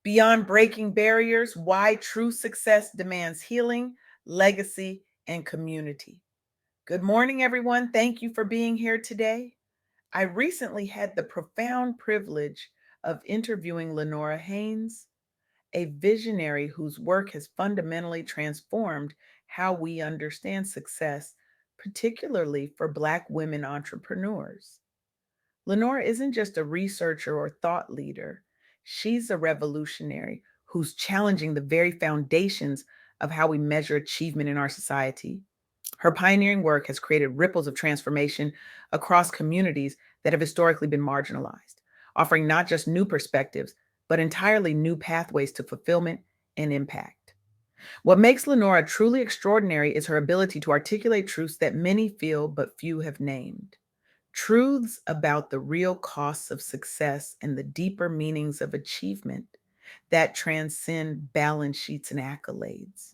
Beyond breaking barriers, why true success demands healing, legacy, and community. Good morning, everyone. Thank you for being here today. I recently had the profound privilege of interviewing Lenora Haynes, a visionary whose work has fundamentally transformed how we understand success, particularly for Black women entrepreneurs. Lenora isn't just a researcher or thought leader, she's a revolutionary who's challenging the very foundations of how we measure achievement in our society. Her pioneering work has created ripples of transformation across communities that have historically been marginalized, offering not just new perspectives, but entirely new pathways to fulfillment and impact. What makes Lenora truly extraordinary is her ability to articulate truths that many feel but few have named. Truths about the real costs of success and the deeper meanings of achievement that transcend balance sheets and accolades.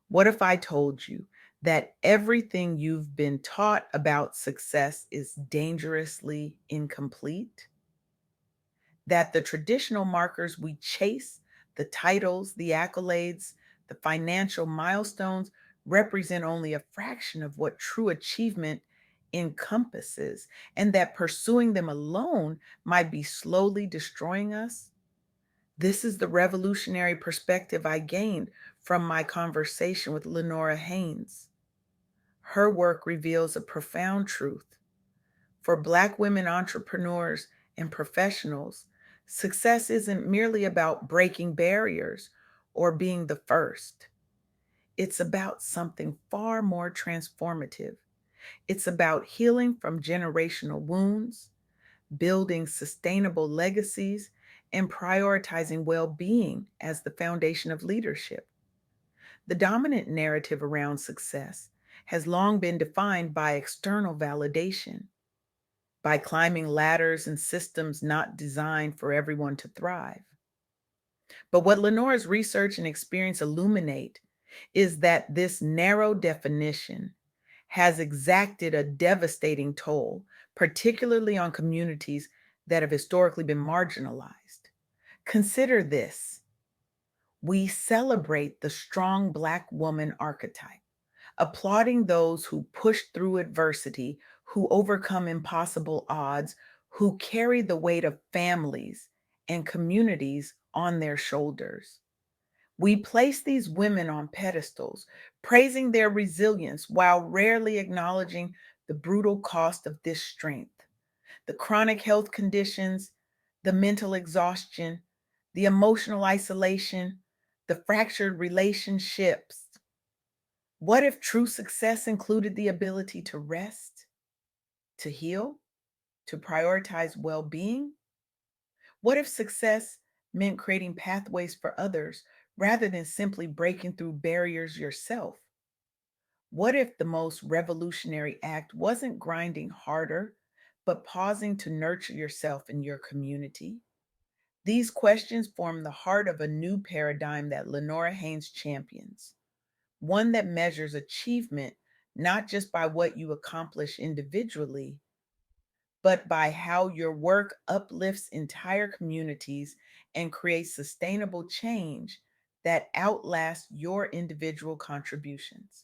What if I told you that everything you've been taught about success is dangerously incomplete? That the traditional markers we chase, the titles, the accolades, the financial milestones, represent only a fraction of what true achievement encompasses, and that pursuing them alone might be slowly destroying us? This is the revolutionary perspective I gained from my conversation with Lenora Haynes. Her work reveals a profound truth. For Black women entrepreneurs and professionals, success isn't merely about breaking barriers or being the first. It's about something far more transformative. It's about healing from generational wounds, building sustainable legacies, and prioritizing well being as the foundation of leadership. The dominant narrative around success has long been defined by external validation, by climbing ladders and systems not designed for everyone to thrive. But what Lenore's research and experience illuminate is that this narrow definition has exacted a devastating toll, particularly on communities that have historically been marginalized. Consider this: we celebrate the strong Black woman archetype, applauding those who push through adversity, who overcome impossible odds, who carry the weight of families and communities on their shoulders. We place these women on pedestals, praising their resilience while rarely acknowledging the brutal cost of this strength, the chronic health conditions, the mental exhaustion, the emotional isolation, the fractured relationships. What if true success included the ability to rest, to heal, to prioritize well being? What if success meant creating pathways for others rather than simply breaking through barriers yourself? What if the most revolutionary act wasn't grinding harder, but pausing to nurture yourself and your community? These questions form the heart of a new paradigm that Lenora Haynes champions, one that measures achievement not just by what you accomplish individually, but by how your work uplifts entire communities and creates sustainable change that outlasts your individual contributions.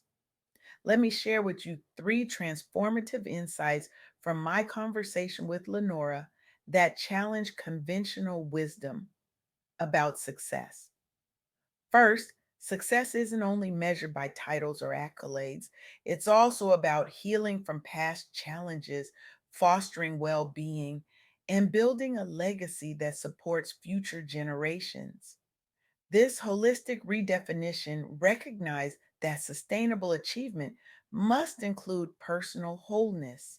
Let me share with you three transformative insights from my conversation with Lenora that challenge conventional wisdom about success. First, success isn't only measured by titles or accolades, it's also about healing from past challenges, fostering well being, and building a legacy that supports future generations. This holistic redefinition recognizes that sustainable achievement must include personal wholeness.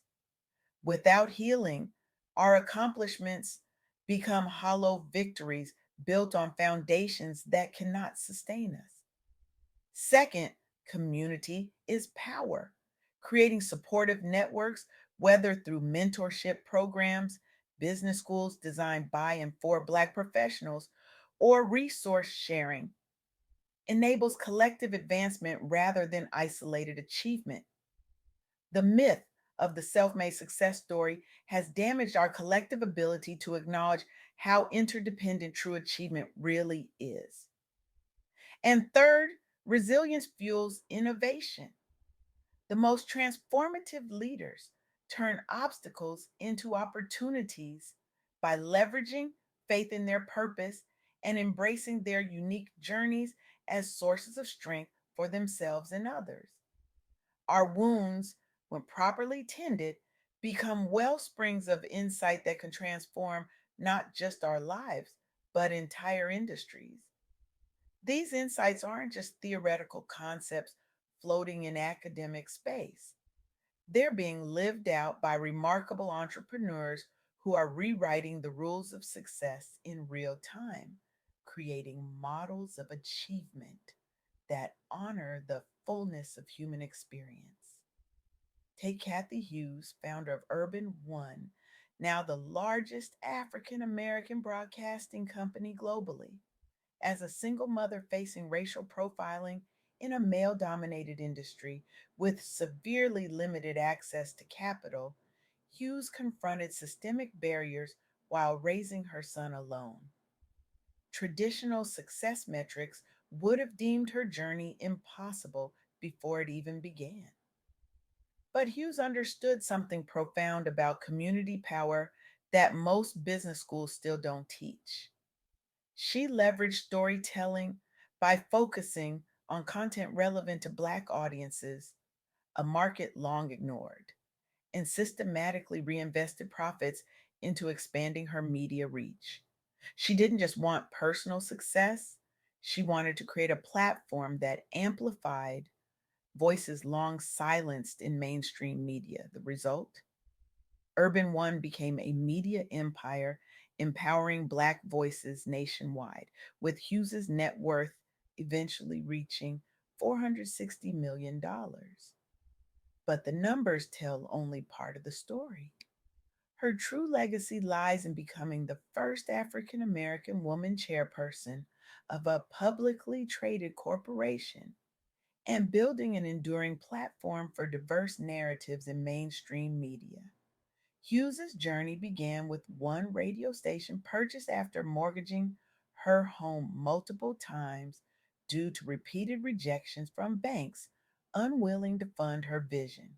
Without healing, our accomplishments become hollow victories built on foundations that cannot sustain us. Second, community is power. Creating supportive networks, whether through mentorship programs, business schools designed by and for Black professionals, or resource sharing, enables collective advancement rather than isolated achievement. The myth of the self made success story has damaged our collective ability to acknowledge how interdependent true achievement really is. And third, resilience fuels innovation. The most transformative leaders turn obstacles into opportunities by leveraging faith in their purpose and embracing their unique journeys as sources of strength for themselves and others. Our wounds, when properly tended, become well springs of insight that can transform not just our lives, but entire industries. These insights aren't just theoretical concepts floating in academic space. They're being lived out by remarkable entrepreneurs who are rewriting the rules of success in real time, creating models of achievement that honor the fullness of human experience. Take Kathy Hughes, founder of Urban One, now the largest African American broadcasting company globally. As a single mother facing racial profiling in a male dominated industry with severely limited access to capital, Hughes confronted systemic barriers while raising her son alone. Traditional success metrics would have deemed her journey impossible before it even began. But Hughes understood something profound about community power that most business schools still don't teach. She leveraged storytelling by focusing on content relevant to Black audiences, a market long ignored, and systematically reinvested profits into expanding her media reach. She didn't just want personal success, she wanted to create a platform that amplified voices long silenced in mainstream media. The result? Urban One became a media empire empowering Black voices nationwide, with Hughes's net worth eventually reaching $460 million. But the numbers tell only part of the story. Her true legacy lies in becoming the first African American woman chairperson of a publicly traded corporation and building an enduring platform for diverse narratives in mainstream media. Hughes's journey began with one radio station purchased after mortgaging her home multiple times due to repeated rejections from banks unwilling to fund her vision.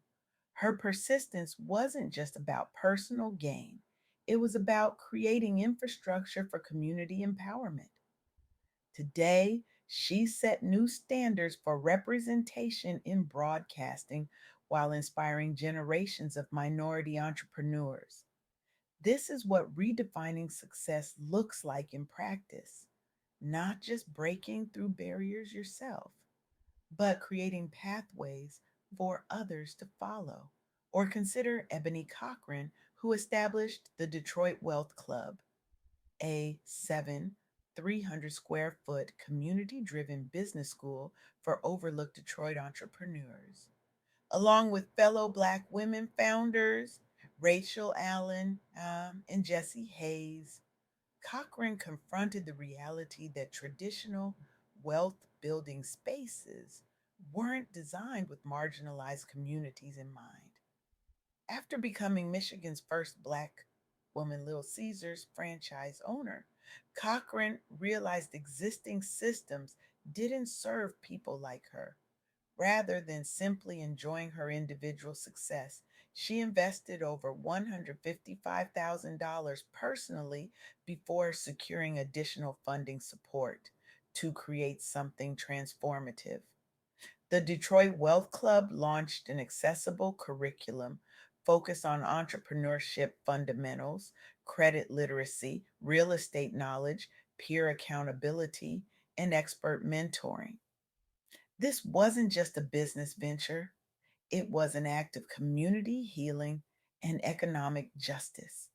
Her persistence wasn't just about personal gain, it was about creating infrastructure for community empowerment. Today, she set new standards for representation in broadcasting while inspiring generations of minority entrepreneurs. This is what redefining success looks like in practice, not just breaking through barriers yourself, but creating pathways for others to follow. Or consider Ebony Cochran, who established the Detroit Wealth Club, a 300 square foot community driven business school for overlooked Detroit entrepreneurs, along with fellow Black women founders, Rachel Allen and Jessie Hayes. Cochran confronted the reality that traditional wealth building spaces weren't designed with marginalized communities in mind. After becoming Michigan's first Black woman Little Caesars franchise owner, Cochran realized existing systems didn't serve people like her. Rather than simply enjoying her individual success, she invested over $155,000 personally before securing additional funding support to create something transformative. The Detroit Wealth Club launched an accessible curriculum focused on entrepreneurship fundamentals, credit literacy, real estate knowledge, peer accountability, and expert mentoring. This wasn't just a business venture, it was an act of community healing and economic justice.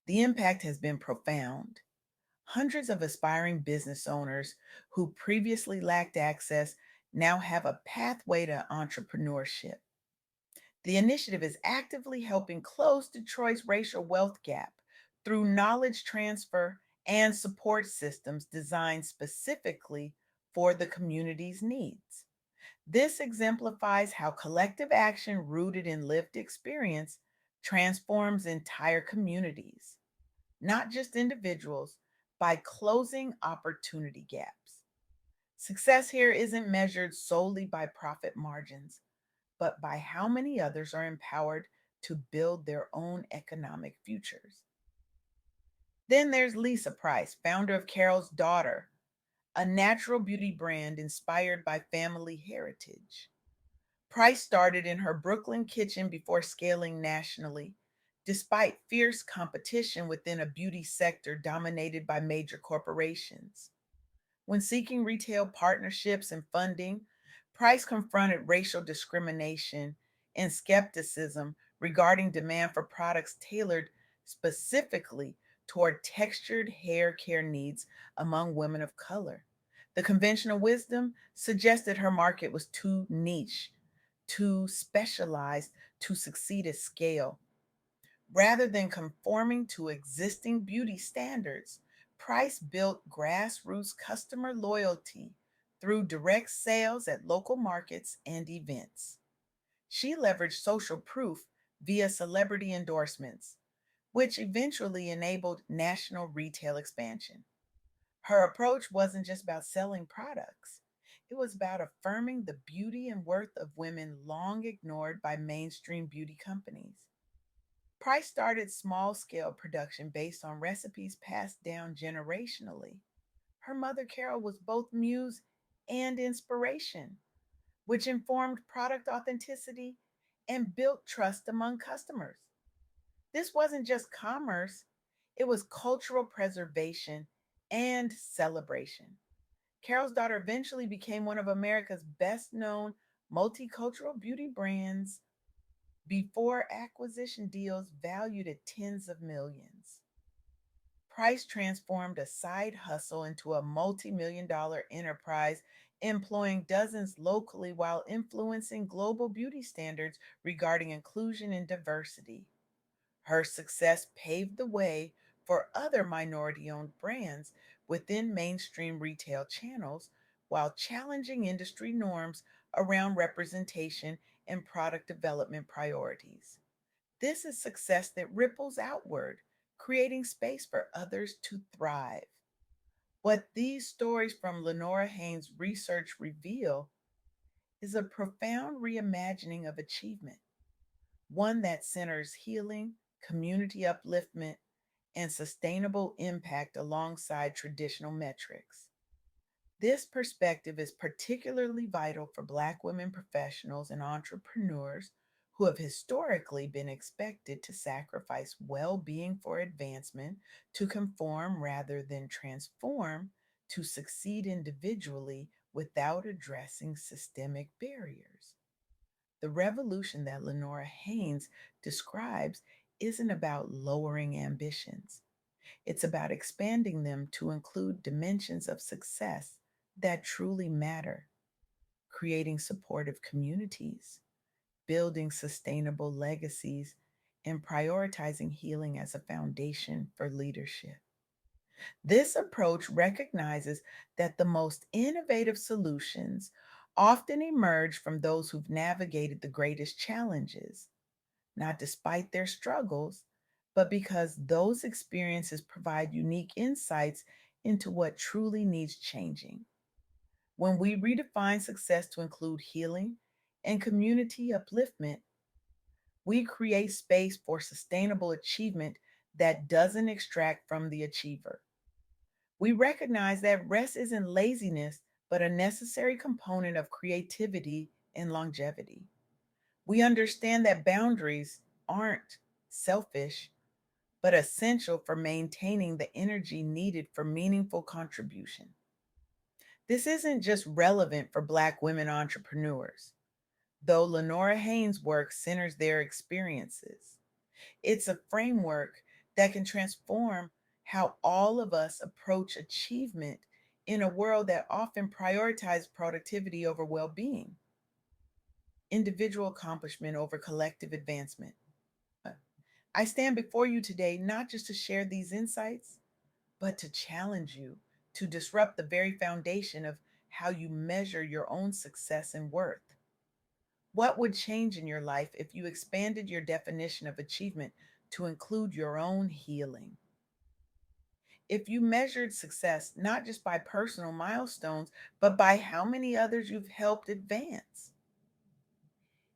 The impact has been profound. Hundreds of aspiring business owners who previously lacked access now have a pathway to entrepreneurship. The initiative is actively helping close Detroit's racial wealth gap through knowledge transfer and support systems designed specifically for the community's needs. This exemplifies how collective action rooted in lived experience transforms entire communities. not just individuals, by closing opportunity gaps. Success here isn't measured solely by profit margins, but by how many others are empowered to build their own economic futures. Then there's Lisa Price, founder of Carol's Daughter, a natural beauty brand inspired by family heritage. Price started in her Brooklyn kitchen before scaling nationally, despite fierce competition within a beauty sector dominated by major corporations. When seeking retail partnerships and funding, Price confronted racial discrimination and skepticism regarding demand for products tailored specifically toward textured hair care needs among women of color. The conventional wisdom suggested her market was too niche, too specialized to succeed at scale. Rather than conforming to existing beauty standards, Price built grassroots customer loyalty through direct sales at local markets and events. She leveraged social proof via celebrity endorsements, which eventually enabled national retail expansion. Her approach wasn't just about selling products, it was about affirming the beauty and worth of women long ignored by mainstream beauty companies. Price started small scale production based on recipes passed down generationally. Her mother, Carol, was both muse and inspiration, which informed product authenticity and built trust among customers. This wasn't just commerce, it was cultural preservation and celebration. Carol's Daughter eventually became one of America's best known multicultural beauty brands before acquisition deals valued at tens of millions. Price transformed a side hustle into a multi-million dollar enterprise, employing dozens locally while influencing global beauty standards regarding inclusion and diversity. Her success paved the way for other minority owned brands within mainstream retail channels while challenging industry norms around representation and product development priorities. This is success that ripples outward, creating space for others to thrive. What these stories from Lenora Haynes' research reveal is a profound reimagining of achievement, one that centers healing, community upliftment, and sustainable impact alongside traditional metrics. This perspective is particularly vital for Black women professionals and entrepreneurs who have historically been expected to sacrifice well being for advancement, to conform rather than transform, to succeed individually without addressing systemic barriers. The revolution that Lenora Haynes describes isn't about lowering ambitions. It's about expanding them to include dimensions of success that truly matter, creating supportive communities, building sustainable legacies, and prioritizing healing as a foundation for leadership. This approach recognizes that the most innovative solutions often emerge from those who've navigated the greatest challenges, not despite their struggles, but because those experiences provide unique insights into what truly needs changing. When we redefine success to include healing and community upliftment, we create space for sustainable achievement that doesn't extract from the achiever. We recognize that rest isn't laziness, but a necessary component of creativity and longevity. We understand that boundaries aren't selfish, but essential for maintaining the energy needed for meaningful contribution. This isn't just relevant for Black women entrepreneurs, though Lenora Haynes' work centers their experiences. It's a framework that can transform how all of us approach achievement in a world that often prioritizes productivity over well being, individual accomplishment over collective advancement. I stand before you today not just to share these insights, but to challenge you to disrupt the very foundation of how you measure your own success and worth. What would change in your life if you expanded your definition of achievement to include your own healing? If you measured success not just by personal milestones, but by how many others you've helped advance,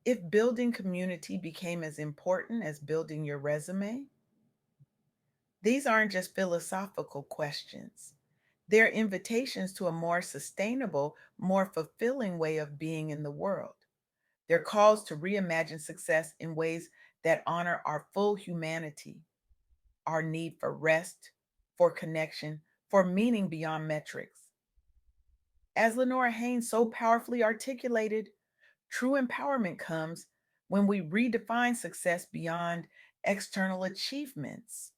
if building community became as important as building your resume, these aren't just philosophical questions. They're invitations to a more sustainable, more fulfilling way of being in the world. They're calls to reimagine success in ways that honor our full humanity, our need for rest, for connection, for meaning beyond metrics. As Lenora Haynes so powerfully articulated, true empowerment comes when we redefine success beyond external achievements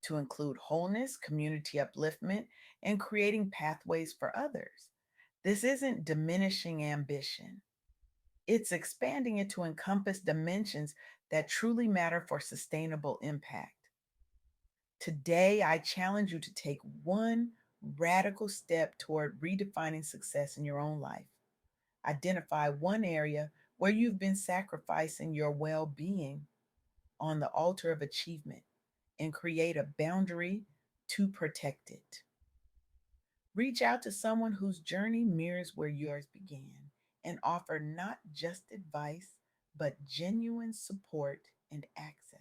to include wholeness, community upliftment, and creating pathways for others. This isn't diminishing ambition, it's expanding it to encompass dimensions that truly matter for sustainable impact. Today, I challenge you to take one radical step toward redefining success in your own life. Identify one area where you've been sacrificing your well being on the altar of achievement and create a boundary to protect it. Reach out to someone whose journey mirrors where yours began and offer not just advice, but genuine support and access.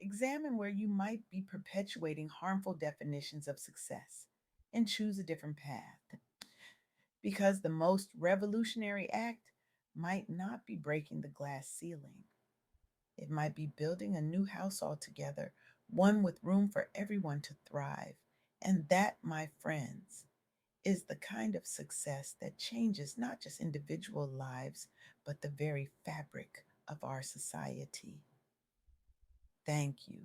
Examine where you might be perpetuating harmful definitions of success and choose a different path. Because the most revolutionary act might not be breaking the glass ceiling, it might be building a new house altogether, one with room for everyone to thrive. And that, my friends, is the kind of success that changes not just individual lives, but the very fabric of our society. Thank you.